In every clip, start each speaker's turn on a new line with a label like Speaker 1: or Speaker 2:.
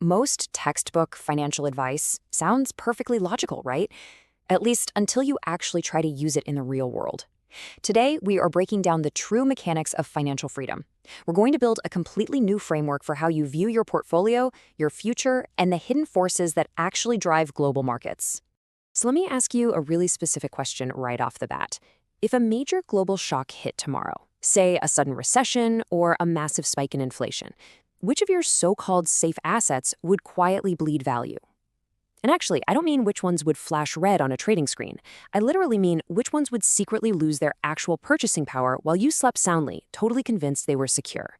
Speaker 1: Most textbook financial advice sounds perfectly logical, right? At least until you actually try to use it in the real world. Today, we are breaking down the true mechanics of financial freedom. We're going to build a completely new framework for how you view your portfolio, your future, and the hidden forces that actually drive global markets. So let me ask you a really specific question right off the bat. If a major global shock hit tomorrow, say a sudden recession or a massive spike in inflation, which of your so-called safe assets would quietly bleed value? And actually, I don't mean which ones would flash red on a trading screen. I literally mean which ones would secretly lose their actual purchasing power while you slept soundly, totally convinced they were secure.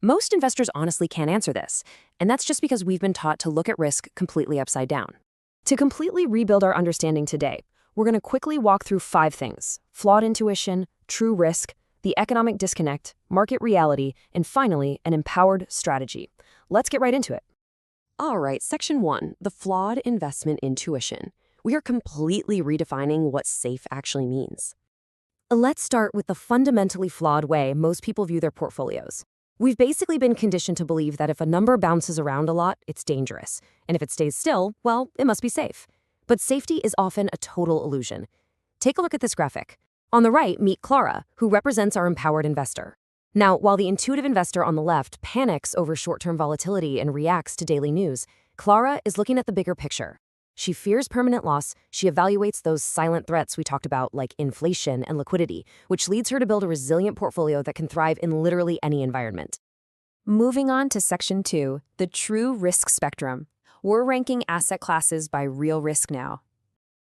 Speaker 1: Most investors honestly can't answer this, and that's just because we've been taught to look at risk completely upside down. To completely rebuild our understanding today, we're going to quickly walk through 5 things: flawed intuition, true risk, the economic disconnect, market reality, and finally, an empowered strategy. Let's get right into it. All right, Section 1, the flawed investment intuition. We are completely redefining what safe actually means. Let's start with the fundamentally flawed way most people view their portfolios. We've basically been conditioned to believe that if a number bounces around a lot, it's dangerous. And if it stays still, well, it must be safe. But safety is often a total illusion. Take a look at this graphic. On the right, meet Clara, who represents our empowered investor. Now, while the intuitive investor on the left panics over short-term volatility and reacts to daily news, Clara is looking at the bigger picture. She fears permanent loss. She evaluates those silent threats we talked about, like inflation and liquidity, which leads her to build a resilient portfolio that can thrive in literally any environment. Moving on to Section 2, the true risk spectrum. We're ranking asset classes by real risk now.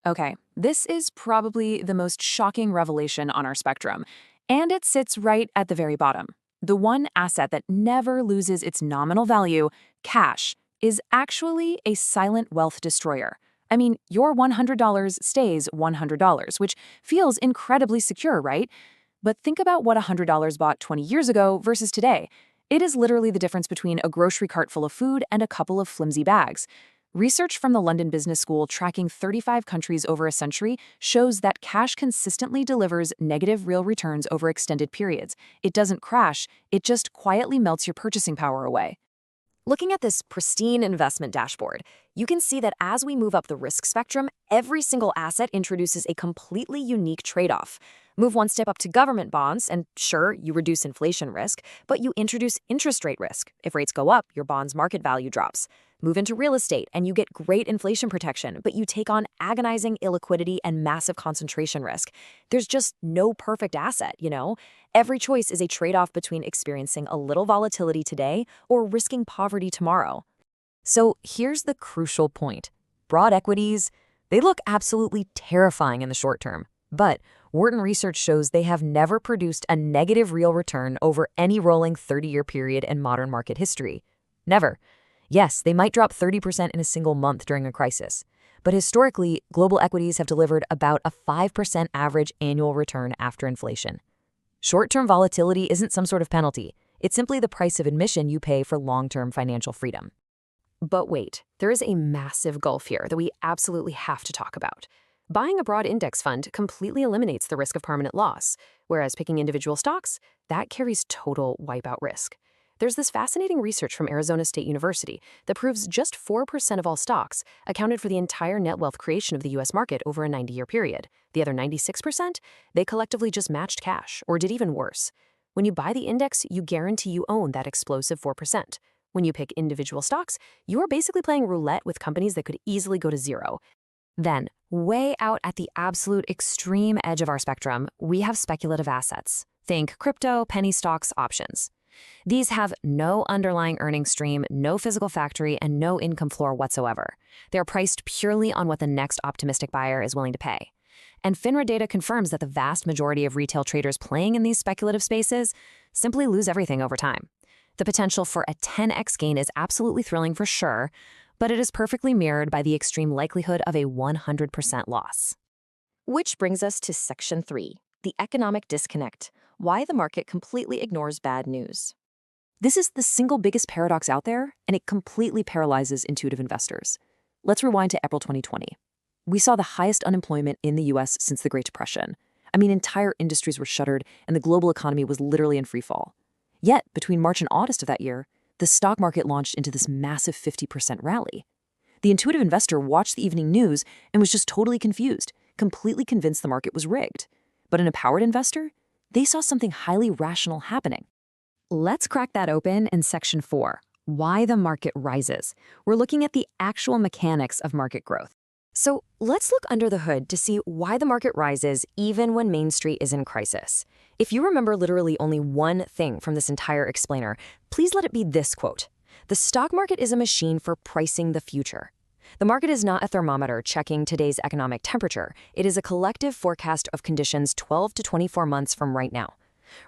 Speaker 1: Okay, this is probably the most shocking revelation on our spectrum, and it sits right at the very bottom. The one asset that never loses its nominal value, cash, is actually a silent wealth destroyer. I mean, your $100 stays $100, which feels incredibly secure, right? But think about what $100 bought 20 years ago versus today. It is literally the difference between a grocery cart full of food and a couple of flimsy bags. Research from the London Business School tracking 35 countries over a century shows that cash consistently delivers negative real returns over extended periods. It doesn't crash, it just quietly melts your purchasing power away. Looking at this pristine investment dashboard, you can see that as we move up the risk spectrum, every single asset introduces a completely unique trade-off. Move one step up to government bonds, and sure, you reduce inflation risk, but you introduce interest rate risk. If rates go up, your bond's market value drops. Move into real estate, and you get great inflation protection, but you take on agonizing illiquidity and massive concentration risk. There's just no perfect asset, Every choice is a trade-off between experiencing a little volatility today or risking poverty tomorrow. So here's the crucial point. Broad equities, they look absolutely terrifying in the short term, but Wharton research shows they have never produced a negative real return over any rolling 30-year period in modern market history. Never. Yes, they might drop 30% in a single month during a crisis, but historically, global equities have delivered about a 5% average annual return after inflation. Short-term volatility isn't some sort of penalty. It's simply the price of admission you pay for long-term financial freedom. But wait, there is a massive gulf here that we absolutely have to talk about. Buying a broad index fund completely eliminates the risk of permanent loss, whereas picking individual stocks, that carries total wipeout risk. There's this fascinating research from Arizona State University that proves just 4% of all stocks accounted for the entire net wealth creation of the U.S. market over a 90-year period. The other 96%, they collectively just matched cash, or did even worse. When you buy the index, you guarantee you own that explosive 4%. When you pick individual stocks, you are basically playing roulette with companies that could easily go to zero. Then, way out at the absolute extreme edge of our spectrum, we have speculative assets. Think crypto, penny stocks, options. These have no underlying earnings stream, no physical factory, and no income floor whatsoever. They're priced purely on what the next optimistic buyer is willing to pay. And FINRA data confirms that the vast majority of retail traders playing in these speculative spaces simply lose everything over time. The potential for a 10x gain is absolutely thrilling for sure, but it is perfectly mirrored by the extreme likelihood of a 100% loss. Which brings us to Section 3, the economic disconnect. Why the market completely ignores bad news. This is the single biggest paradox out there, and it completely paralyzes intuitive investors. Let's rewind to April 2020. We saw the highest unemployment in the US since the Great Depression. I mean, entire industries were shuttered, and the global economy was literally in free fall. Yet, between March and August of that year, the stock market launched into this massive 50% rally. The intuitive investor watched the evening news and was just totally confused, completely convinced the market was rigged. But an empowered investor? They saw something highly rational happening. Let's crack that open in Section 4, Why the Market Rises. We're looking at the actual mechanics of market growth. So let's look under the hood to see why the market rises even when Main Street is in crisis. If you remember literally only one thing from this entire explainer, please let it be this quote. The stock market is a machine for pricing the future. The market is not a thermometer checking today's economic temperature. It is a collective forecast of conditions 12 to 24 months from right now.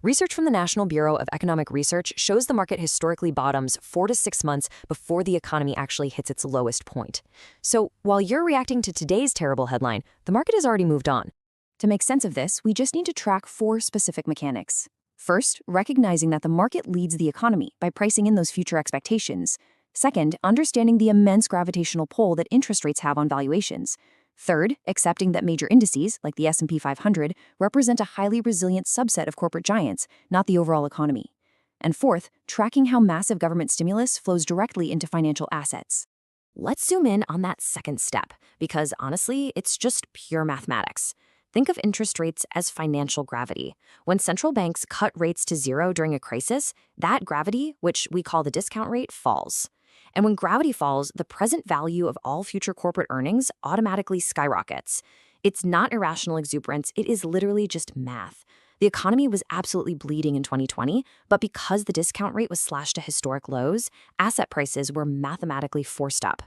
Speaker 1: Research from the National Bureau of Economic Research shows the market historically bottoms 4 to 6 months before the economy actually hits its lowest point. So while you're reacting to today's terrible headline, the market has already moved on. To make sense of this, we just need to track 4 specific mechanics. First, recognizing that the market leads the economy by pricing in those future expectations. Second, understanding the immense gravitational pull that interest rates have on valuations. Third, accepting that major indices, like the S&P 500, represent a highly resilient subset of corporate giants, not the overall economy. And fourth, tracking how massive government stimulus flows directly into financial assets. Let's zoom in on that second step, because honestly, it's just pure mathematics. Think of interest rates as financial gravity. When central banks cut rates to zero during a crisis, that gravity, which we call the discount rate, falls. And when gravity falls, the present value of all future corporate earnings automatically skyrockets. It's not irrational exuberance, it is literally just math. The economy was absolutely bleeding in 2020, but because the discount rate was slashed to historic lows, asset prices were mathematically forced up.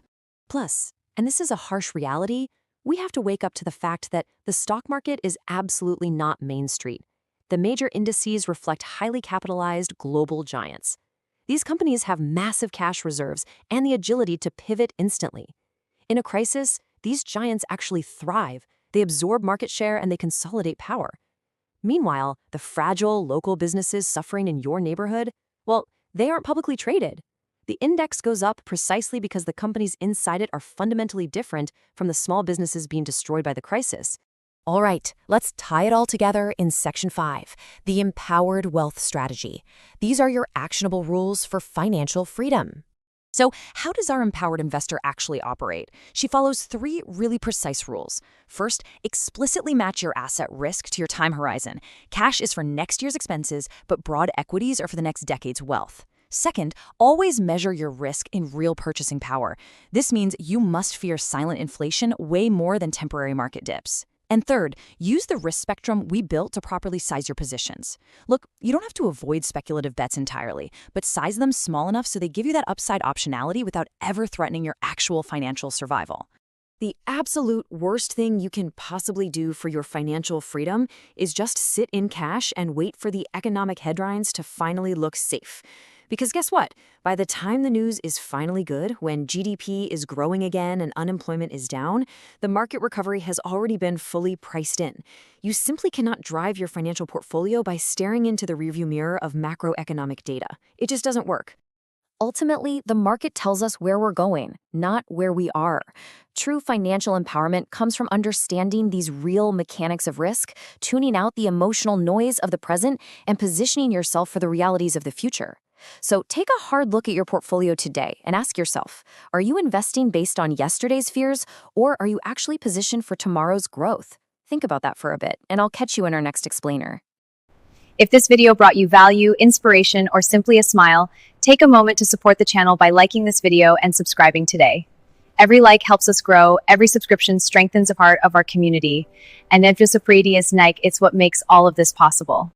Speaker 1: Plus, and this is a harsh reality, we have to wake up to the fact that the stock market is absolutely not Main Street. The major indices reflect highly capitalized global giants. These companies have massive cash reserves and the agility to pivot instantly. In a crisis, these giants actually thrive. They absorb market share and they consolidate power. Meanwhile, the fragile local businesses suffering in your neighborhood, well, they aren't publicly traded. The index goes up precisely because the companies inside it are fundamentally different from the small businesses being destroyed by the crisis. All right, let's tie it all together in Section 5, the Empowered Wealth Strategy. These are your actionable rules for financial freedom. So how does our empowered investor actually operate? She follows 3 really precise rules. First, explicitly match your asset risk to your time horizon. Cash is for next year's expenses, but broad equities are for the next decade's wealth. Second, always measure your risk in real purchasing power. This means you must fear silent inflation way more than temporary market dips. And third, use the risk spectrum we built to properly size your positions. Look, you don't have to avoid speculative bets entirely, but size them small enough so they give you that upside optionality without ever threatening your actual financial survival. The absolute worst thing you can possibly do for your financial freedom is just sit in cash and wait for the economic headlines to finally look safe. Because guess what? By the time the news is finally good, when GDP is growing again and unemployment is down, the market recovery has already been fully priced in. You simply cannot drive your financial portfolio by staring into the rearview mirror of macroeconomic data. It just doesn't work. Ultimately, the market tells us where we're going, not where we are. True financial empowerment comes from understanding these real mechanics of risk, tuning out the emotional noise of the present, and positioning yourself for the realities of the future. So take a hard look at your portfolio today and ask yourself, are you investing based on yesterday's fears, or are you actually positioned for tomorrow's growth? Think about that for a bit, and I'll catch you in our next explainer.
Speaker 2: If this video brought you value, inspiration, or simply a smile, take a moment to support the channel by liking this video and subscribing today. Every like helps us grow, every subscription strengthens the heart of our community, and it's what makes all of this possible.